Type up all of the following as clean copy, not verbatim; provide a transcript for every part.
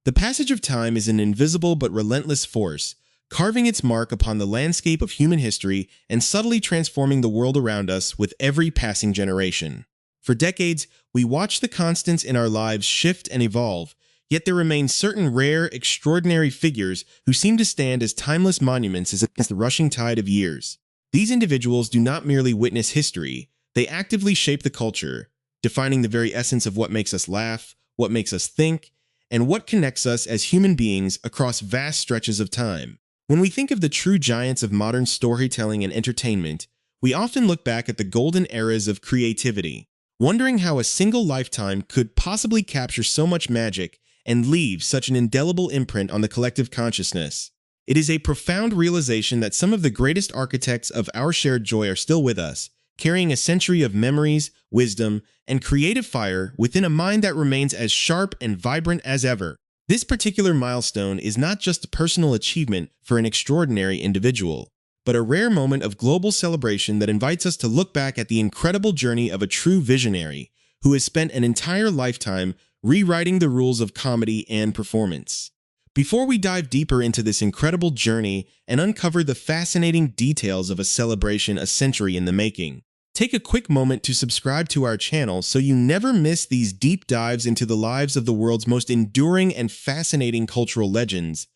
The passage of time is an invisible but relentless force, carving its mark upon the landscape of human history and subtly transforming the world around us with every passing generation. For decades, we watch the constants in our lives shift and evolve, yet there remain certain rare, extraordinary figures who seem to stand as timeless monuments against the rushing tide of years. These individuals do not merely witness history, they actively shape the culture, defining the very essence of what makes us laugh, what makes us think, and what connects us as human beings across vast stretches of time. When we think of the true giants of modern storytelling and entertainment, we often look back at the golden eras of creativity, wondering how a single lifetime could possibly capture so much magic and leave such an indelible imprint on the collective consciousness. It is a profound realization that some of the greatest architects of our shared joy are still with us, carrying a century of memories, wisdom, and creative fire within a mind that remains as sharp and vibrant as ever. This particular milestone is not just a personal achievement for an extraordinary individual, but a rare moment of global celebration that invites us to look back at the incredible journey of a true visionary who has spent an entire lifetime rewriting the rules of comedy and performance. Before we dive deeper into this incredible journey and uncover the fascinating details of a celebration a century in the making, take a quick moment to subscribe to our channel so you never miss these deep dives into the lives of the world's most enduring and fascinating cultural legends.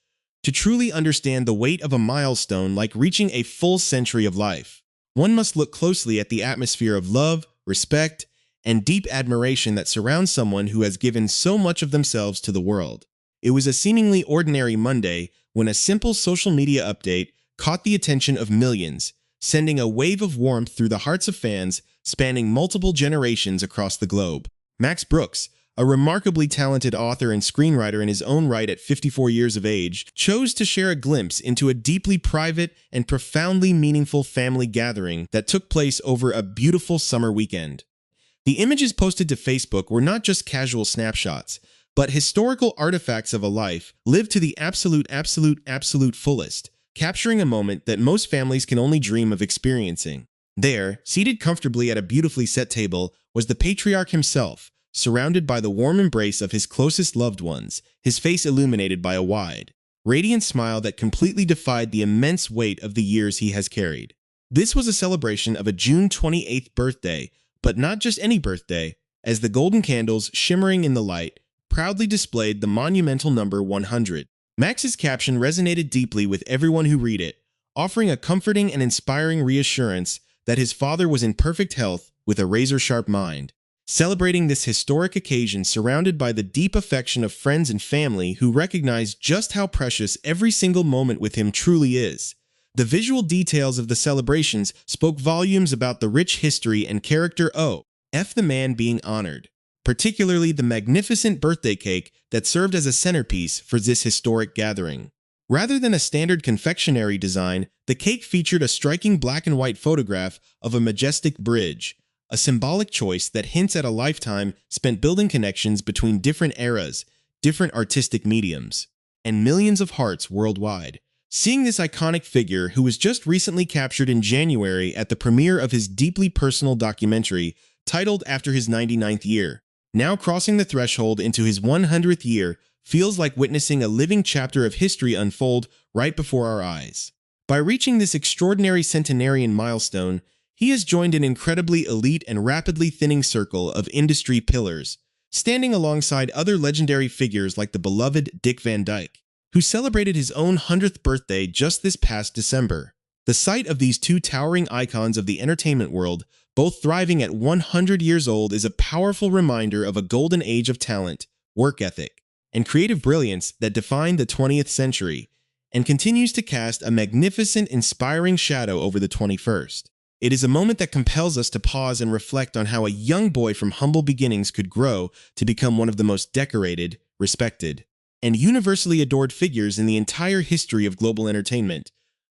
To truly understand the weight of a milestone like reaching a full century of life, one must look closely at the atmosphere of love, respect, and deep admiration that surrounds someone who has given so much of themselves to the world. It was a seemingly ordinary Monday when a simple social media update caught the attention of millions, sending a wave of warmth through the hearts of fans spanning multiple generations across the globe. Max Brooks, a remarkably talented author and screenwriter in his own right at 54 years of age, chose to share a glimpse into a deeply private and profoundly meaningful family gathering that took place over a beautiful summer weekend. The images posted to Facebook were not just casual snapshots, but historical artifacts of a life lived to the absolute fullest, capturing a moment that most families can only dream of experiencing. There, seated comfortably at a beautifully set table, was the patriarch himself, surrounded by the warm embrace of his closest loved ones, his face illuminated by a wide, radiant smile that completely defied the immense weight of the years he has carried. This was a celebration of a June 28th birthday, but not just any birthday, as the golden candles shimmering in the light proudly displayed the monumental number 100. Max's caption resonated deeply with everyone who read it, offering a comforting and inspiring reassurance that his father was in perfect health with a razor-sharp mind. Celebrating this historic occasion surrounded by the deep affection of friends and family who recognize just how precious every single moment with him truly is. The visual details of the celebrations spoke volumes about the rich history and character of the man being honored, particularly the magnificent birthday cake that served as a centerpiece for this historic gathering. Rather than a standard confectionery design, the cake featured a striking black and white photograph of a majestic bridge, a symbolic choice that hints at a lifetime spent building connections between different eras, different artistic mediums, and millions of hearts worldwide. Seeing this iconic figure, who was just recently captured in January at the premiere of his deeply personal documentary titled after his 99th year, now crossing the threshold into his 100th year, feels like witnessing a living chapter of history unfold right before our eyes. By reaching this extraordinary centenarian milestone, he has joined an incredibly elite and rapidly thinning circle of industry pillars, standing alongside other legendary figures like the beloved Dick Van Dyke, who celebrated his own 100th birthday just this past December. The sight of these two towering icons of the entertainment world, both thriving at 100 years old, is a powerful reminder of a golden age of talent, work ethic, and creative brilliance that defined the 20th century, and continues to cast a magnificent, inspiring shadow over the 21st. It is a moment that compels us to pause and reflect on how a young boy from humble beginnings could grow to become one of the most decorated, respected, and universally adored figures in the entire history of global entertainment,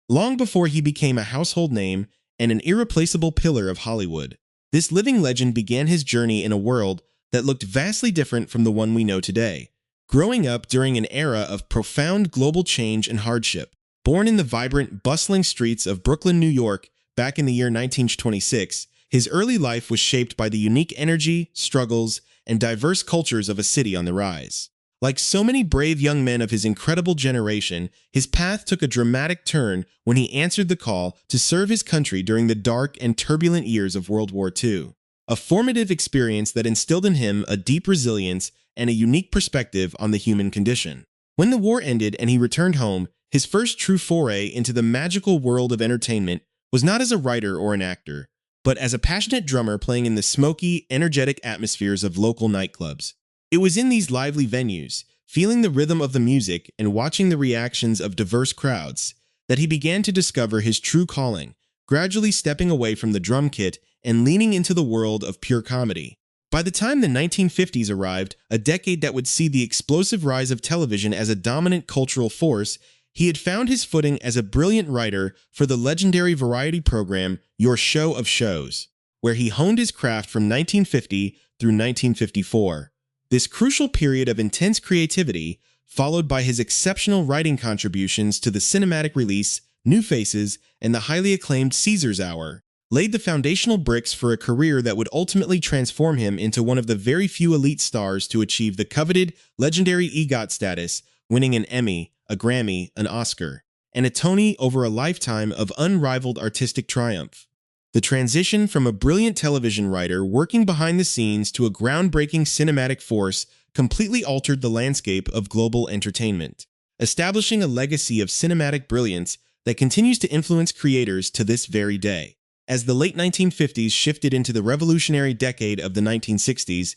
long before he became a household name and an irreplaceable pillar of Hollywood. This living legend began his journey in a world that looked vastly different from the one we know today, growing up during an era of profound global change and hardship. Born in the vibrant, bustling streets of Brooklyn, New York, back in the year 1926, his early life was shaped by the unique energy, struggles, and diverse cultures of a city on the rise. Like so many brave young men of his incredible generation, his path took a dramatic turn when he answered the call to serve his country during the dark and turbulent years of World War II. A formative experience that instilled in him a deep resilience and a unique perspective on the human condition. When the war ended and he returned home, his first true foray into the magical world of entertainment was not as a writer or an actor, but as a passionate drummer playing in the smoky, energetic atmospheres of local nightclubs. It was in these lively venues, feeling the rhythm of the music and watching the reactions of diverse crowds, that he began to discover his true calling, gradually stepping away from the drum kit and leaning into the world of pure comedy. By the time the 1950s arrived, a decade that would see the explosive rise of television as a dominant cultural force, he had found his footing as a brilliant writer for the legendary variety program Your Show of Shows, where he honed his craft from 1950 through 1954. This crucial period of intense creativity, followed by his exceptional writing contributions to the cinematic release New Faces and the highly acclaimed Caesar's Hour, laid the foundational bricks for a career that would ultimately transform him into one of the very few elite stars to achieve the coveted, legendary EGOT status, winning an Emmy, a Grammy, an Oscar, and a Tony over a lifetime of unrivaled artistic triumph. The transition from a brilliant television writer working behind the scenes to a groundbreaking cinematic force completely altered the landscape of global entertainment, establishing a legacy of cinematic brilliance that continues to influence creators to this very day. As the late 1950s shifted into the revolutionary decade of the 1960s,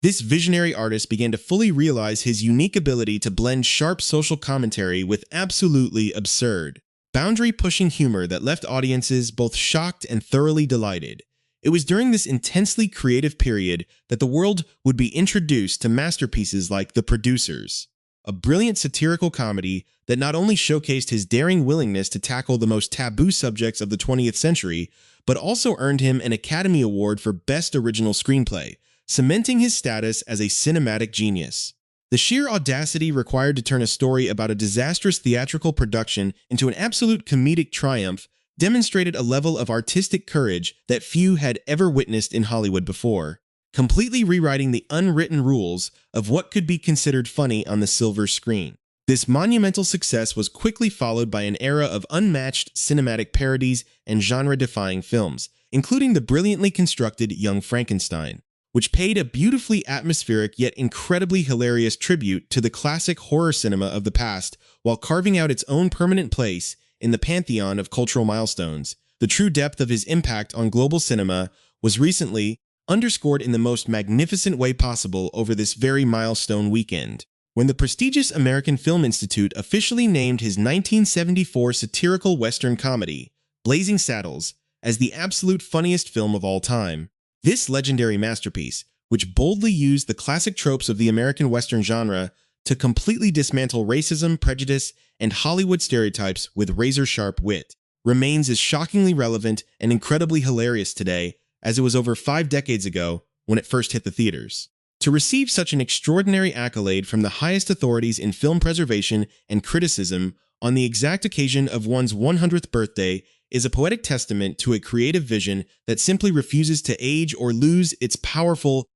this visionary artist began to fully realize his unique ability to blend sharp social commentary with absolutely absurd, boundary-pushing humor that left audiences both shocked and thoroughly delighted. It was during this intensely creative period that the world would be introduced to masterpieces like The Producers, a brilliant satirical comedy that not only showcased his daring willingness to tackle the most taboo subjects of the 20th century, but also earned him an Academy Award for Best Original Screenplay, cementing his status as a cinematic genius. The sheer audacity required to turn a story about a disastrous theatrical production into an absolute comedic triumph demonstrated a level of artistic courage that few had ever witnessed in Hollywood before, completely rewriting the unwritten rules of what could be considered funny on the silver screen. This monumental success was quickly followed by an era of unmatched cinematic parodies and genre-defying films, including the brilliantly constructed Young Frankenstein, which paid a beautifully atmospheric yet incredibly hilarious tribute to the classic horror cinema of the past while carving out its own permanent place in the pantheon of cultural milestones. The true depth of his impact on global cinema was recently underscored in the most magnificent way possible over this very milestone weekend, when the prestigious American Film Institute officially named his 1974 satirical Western comedy, Blazing Saddles, as the absolute funniest film of all time. This legendary masterpiece, which boldly used the classic tropes of the American Western genre to completely dismantle racism, prejudice, and Hollywood stereotypes with razor-sharp wit, remains as shockingly relevant and incredibly hilarious today as it was over 5 decades ago when it first hit the theaters. To receive such an extraordinary accolade from the highest authorities in film preservation and criticism on the exact occasion of one's 100th birthday is a poetic testament to a creative vision that simply refuses to age or lose its powerful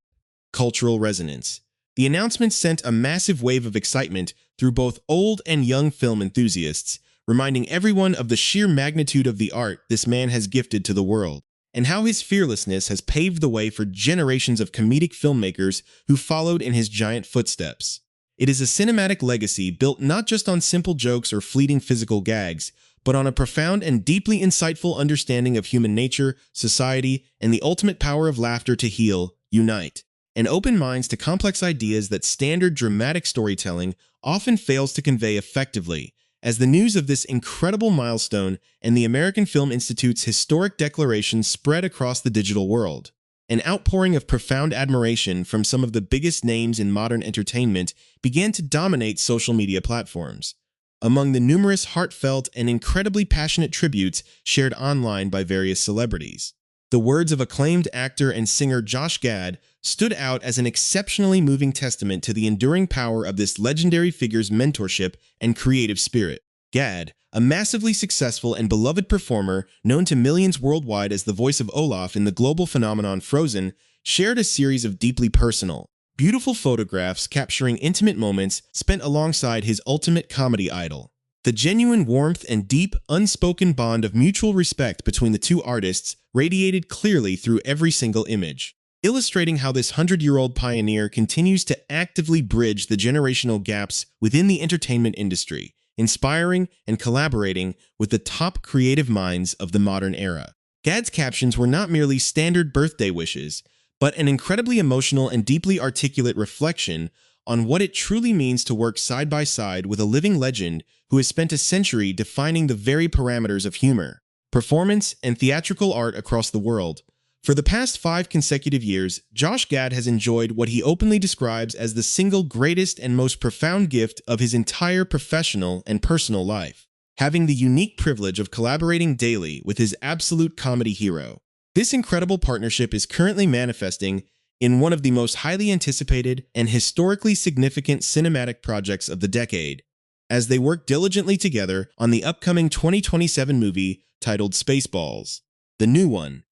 cultural resonance. The announcement sent a massive wave of excitement through both old and young film enthusiasts, reminding everyone of the sheer magnitude of the art this man has gifted to the world, and how his fearlessness has paved the way for generations of comedic filmmakers who followed in his giant footsteps. It is a cinematic legacy built not just on simple jokes or fleeting physical gags, but on a profound and deeply insightful understanding of human nature, society, and the ultimate power of laughter to heal, unite, and open minds to complex ideas that standard dramatic storytelling often fails to convey effectively. As the news of this incredible milestone and the American Film Institute's historic declaration spread across the digital world, an outpouring of profound admiration from some of the biggest names in modern entertainment began to dominate social media platforms. Among the numerous heartfelt and incredibly passionate tributes shared online by various celebrities, the words of acclaimed actor and singer Josh Gad stood out as an exceptionally moving testament to the enduring power of this legendary figure's mentorship and creative spirit. Gad, a massively successful and beloved performer known to millions worldwide as the voice of Olaf in the global phenomenon Frozen, shared a series of deeply personal, beautiful photographs capturing intimate moments spent alongside his ultimate comedy idol. The genuine warmth and deep, unspoken bond of mutual respect between the two artists radiated clearly through every single image, illustrating how this 100-year-old pioneer continues to actively bridge the generational gaps within the entertainment industry, inspiring and collaborating with the top creative minds of the modern era. Gad's captions were not merely standard birthday wishes, but an incredibly emotional and deeply articulate reflection on what it truly means to work side by side with a living legend who has spent a century defining the very parameters of humor, performance, and theatrical art across the world. For the past 5 consecutive years, Josh Gad has enjoyed what he openly describes as the single greatest and most profound gift of his entire professional and personal life, having the unique privilege of collaborating daily with his absolute comedy hero. This incredible partnership is currently manifesting in one of the most highly anticipated and historically significant cinematic projects of the decade, as they work diligently together on the upcoming 2027 movie titled Spaceballs, the new one.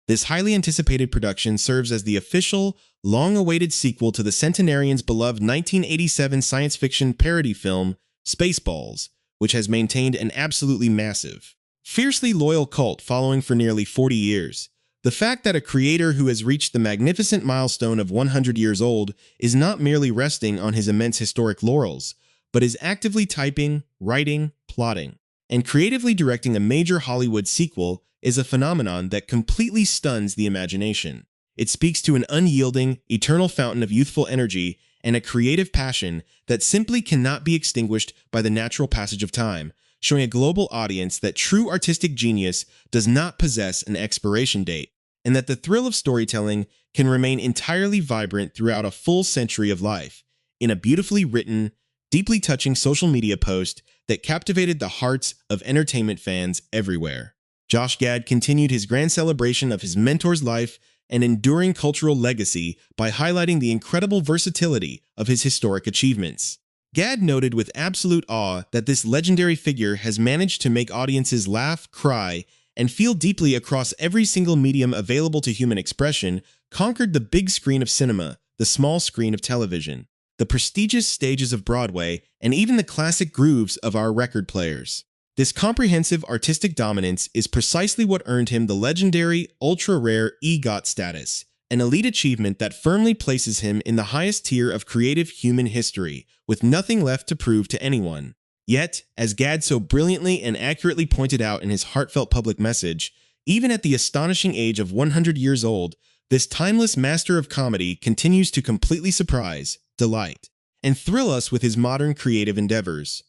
This highly anticipated production serves as the official, long-awaited sequel to the centenarian's beloved 1987 science fiction parody film Spaceballs, which has maintained an absolutely massive, fiercely loyal cult following for nearly 40 years. The fact that a creator who has reached the magnificent milestone of 100 years old is not merely resting on his immense historic laurels, but is actively typing, writing, plotting, and creatively directing a major Hollywood sequel is a phenomenon that completely stuns the imagination. It speaks to an unyielding, eternal fountain of youthful energy and a creative passion that simply cannot be extinguished by the natural passage of time, showing a global audience that true artistic genius does not possess an expiration date, and that the thrill of storytelling can remain entirely vibrant throughout a full century of life, in a beautifully written, deeply touching social media post that captivated the hearts of entertainment fans everywhere. Josh Gad continued his grand celebration of his mentor's life and enduring cultural legacy by highlighting the incredible versatility of his historic achievements. Gad noted with absolute awe that this legendary figure has managed to make audiences laugh, cry, and feel deeply across every single medium available to human expression, conquered the big screen of cinema, the small screen of television, the prestigious stages of Broadway, and even the classic grooves of our record players. This comprehensive artistic dominance is precisely what earned him the legendary, ultra-rare EGOT status, an elite achievement that firmly places him in the highest tier of creative human history, with nothing left to prove to anyone. Yet, as Gad so brilliantly and accurately pointed out in his heartfelt public message, even at the astonishing age of 100 years old, this timeless master of comedy continues to completely surprise, delight, and thrill us with his modern creative endeavors.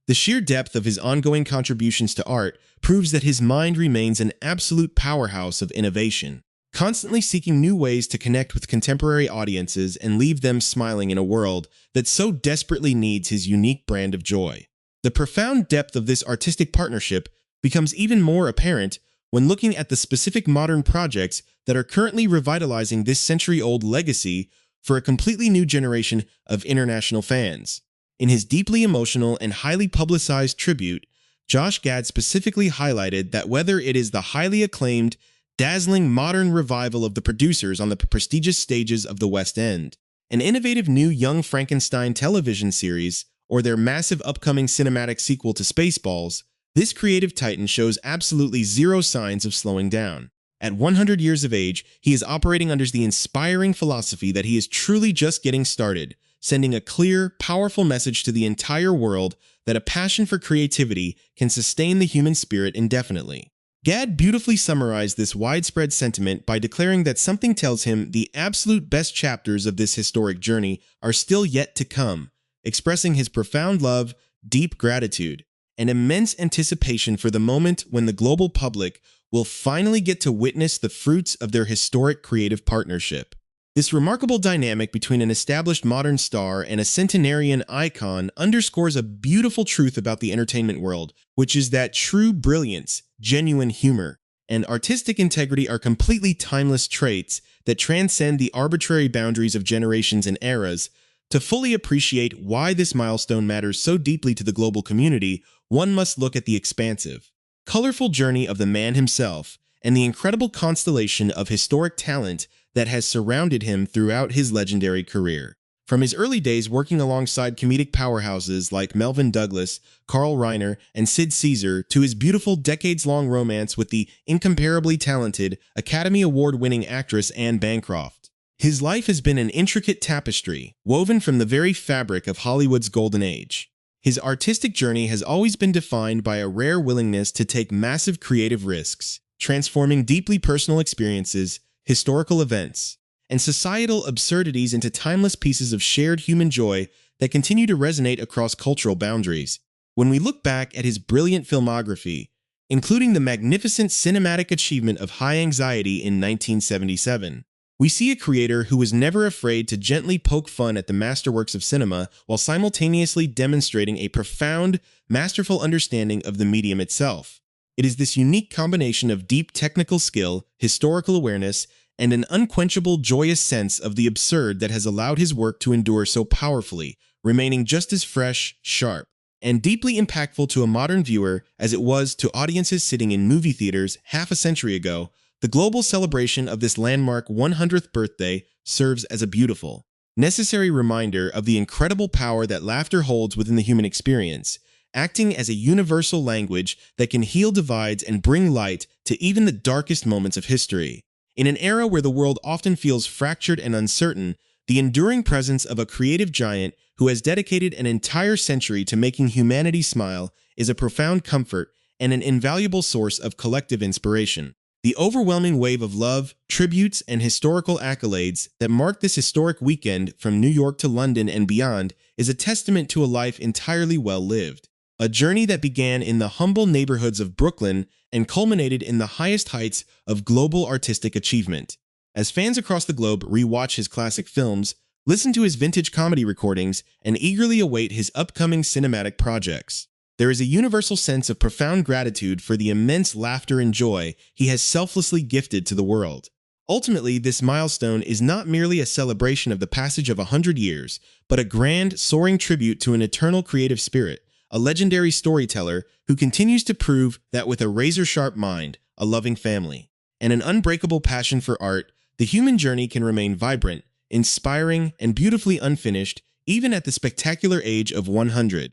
The sheer depth of his ongoing contributions to art proves that his mind remains an absolute powerhouse of innovation, constantly seeking new ways to connect with contemporary audiences and leave them smiling in a world that so desperately needs his unique brand of joy. The profound depth of this artistic partnership becomes even more apparent when looking at the specific modern projects that are currently revitalizing this century-old legacy for a completely new generation of international fans. In his deeply emotional and highly publicized tribute, Josh Gad specifically highlighted that whether it is the highly acclaimed, dazzling modern revival of the producers on the prestigious stages of the West End, an innovative new Young Frankenstein television series, or their massive upcoming cinematic sequel to Spaceballs, this creative titan shows absolutely zero signs of slowing down. At 100 years of age, he is operating under the inspiring philosophy that he is truly just getting started, sending a clear, powerful message to the entire world that a passion for creativity can sustain the human spirit indefinitely. Gad beautifully summarized this widespread sentiment by declaring that something tells him the absolute best chapters of this historic journey are still yet to come, expressing his profound love, deep gratitude, and immense anticipation for the moment when the global public will finally get to witness the fruits of their historic creative partnership. This remarkable dynamic between an established modern star and a centenarian icon underscores a beautiful truth about the entertainment world, which is that true brilliance, genuine humor, and artistic integrity are completely timeless traits that transcend the arbitrary boundaries of generations and eras. To fully appreciate why this milestone matters so deeply to the global community, one must look at the expansive, colorful journey of the man himself and the incredible constellation of historic talent that has surrounded him throughout his legendary career. From his early days working alongside comedic powerhouses like Melvin Douglas, Carl Reiner, and Sid Caesar, to his beautiful decades-long romance with the incomparably talented Academy Award-winning actress Anne Bancroft. His life has been an intricate tapestry, woven from the very fabric of Hollywood's golden age. His artistic journey has always been defined by a rare willingness to take massive creative risks, transforming deeply personal experiences, historical events, and societal absurdities into timeless pieces of shared human joy that continue to resonate across cultural boundaries. When we look back at his brilliant filmography, including the magnificent cinematic achievement of High Anxiety in 1977, we see a creator who was never afraid to gently poke fun at the masterworks of cinema while simultaneously demonstrating a profound, masterful understanding of the medium itself. It is this unique combination of deep technical skill, historical awareness, and an unquenchable, joyous sense of the absurd that has allowed his work to endure so powerfully, remaining just as fresh, sharp, and deeply impactful to a modern viewer as it was to audiences sitting in movie theaters half a century ago. The global celebration of this landmark 100th birthday serves as a beautiful, necessary reminder of the incredible power that laughter holds within the human experience, acting as a universal language that can heal divides and bring light to even the darkest moments of history. In an era where the world often feels fractured and uncertain, the enduring presence of a creative giant who has dedicated an entire century to making humanity smile is a profound comfort and an invaluable source of collective inspiration. The overwhelming wave of love, tributes, and historical accolades that marked this historic weekend from New York to London and beyond is a testament to a life entirely well lived. A journey that began in the humble neighborhoods of Brooklyn and culminated in the highest heights of global artistic achievement. As fans across the globe rewatch his classic films, listen to his vintage comedy recordings, and eagerly await his upcoming cinematic projects, there is a universal sense of profound gratitude for the immense laughter and joy he has selflessly gifted to the world. Ultimately, this milestone is not merely a celebration of the passage of 100 years, but a grand, soaring tribute to an eternal creative spirit, a legendary storyteller who continues to prove that with a razor-sharp mind, a loving family, and an unbreakable passion for art, the human journey can remain vibrant, inspiring, and beautifully unfinished, even at the spectacular age of 100.